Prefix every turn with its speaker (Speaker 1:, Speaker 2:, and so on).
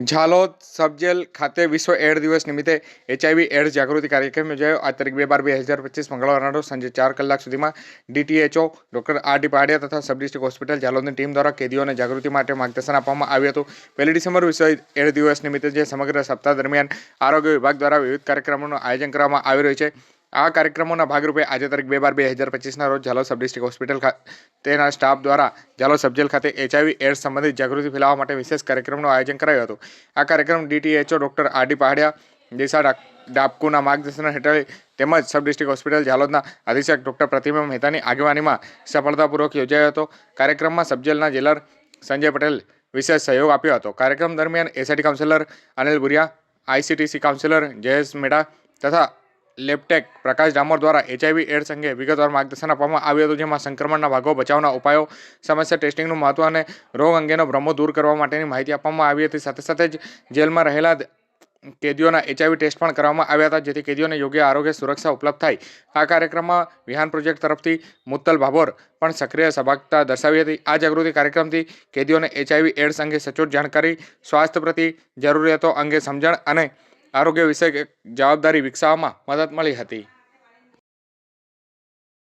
Speaker 1: ઝાલોદ સબ jail ખાતે વિશ્વ add દિવસ નિમિત્તે એચઆઈવી એડ્સ જાગૃતિ કાર્યક્રમ યોજાયો। આ તારીખ 2/12/2025 મંગળવારના રોજ સાંજે 4 કલાક સુધીમાં ડીટીએચઓ ડોક્ટર આર.ડી. પાડિયા તથા સબ ડિસ્ટ્રિક્ટ હોસ્પિટલ ઝાલોદની ટીમ દ્વારા કેદીઓને જાગૃતિ માટે માર્ગદર્શન આપવામાં આવ્યું હતું। 1 ડિસેમ્બર વિશ્વ એડ દિવસ નિમિત્તે જે સમગ્ર સપ્તાહ દરમિયાન આરોગ્ય વિભાગ દ્વારા વિવિધ કાર્યક્રમોનું આયોજન કરવામાં આવી રહ્યું છે। આ કાર્યક્રમોના ભાગરૂપે આજે તારીખ 2/12/2025ના રોજ ઝાલોદ સબ ડિસ્ટ્રિક્ટ હોસ્પિટલ તેના સ્ટાફ દ્વારા ઝાલોદ સબ જેલ ખાતે એચઆઈવી એડ્સ સંબંધિત જાગૃતિ ફેલાવવા માટે વિશેષ કાર્યક્રમનું આયોજન કરાયું હતું। આ કાર્યક્રમ ડીટીએચઓ ડોક્ટર આર.ડી. પાડિયા દિશા ડાબકુના માર્ગદર્શન હેઠળ તેમજ સબ ડિસ્ટ્રિક્ટ હોસ્પિટલ ઝાલોદના અધિક્ષક ડોક્ટર પ્રતિમા મહેતાની આગેવાનીમાં સફળતાપૂર્વક યોજાયો હતો। કાર્યક્રમમાં સબજેલના જેલર સંજય પટેલ વિશેષ સહયોગ આપ્યો હતો। કાર્યક્રમ દરમિયાન SIT counsellor Anil Buriya, ICTC counsellor Jayesh Meda તથા લેબટેક પ્રકાશ ડામોર દ્વારા એચઆઈવી એડ્સ અંગે વિગતવાર માર્ગદર્શન આપવામાં આવ્યું હતું, જેમાં સંક્રમણના ભાગો, બચાવના ઉપાયો, સમસ્યા ટેસ્ટિંગનું મહત્વ અને રોગ અંગેનો ભ્રમો દૂર કરવા માટેની માહિતી આપવામાં આવી હતી। સાથે સાથે જ જેલમાં રહેલા કેદીઓના એચઆઈવી ટેસ્ટ પણ કરવામાં આવ્યા હતા, જેથી કેદીઓને યોગ્ય આરોગ્ય સુરક્ષા ઉપલબ્ધ થાય। આ કાર્યક્રમમાં વિહાન પ્રોજેક્ટ તરફથી મુત્તલ ભાભોર પણ સક્રિય સહભાગિતા દર્શાવી હતી। આ જાગૃતિ કાર્યક્રમથી કેદીઓને એચઆઈવી એડ્સ અંગે સચોટ જાણકારી, સ્વાસ્થ્ય પ્રતિ જરૂરિયાતો અંગે સમજણ અને આરોગ્ય વિષયક જવાબદારી વિકસાવવામાં મદદ મળી હતી।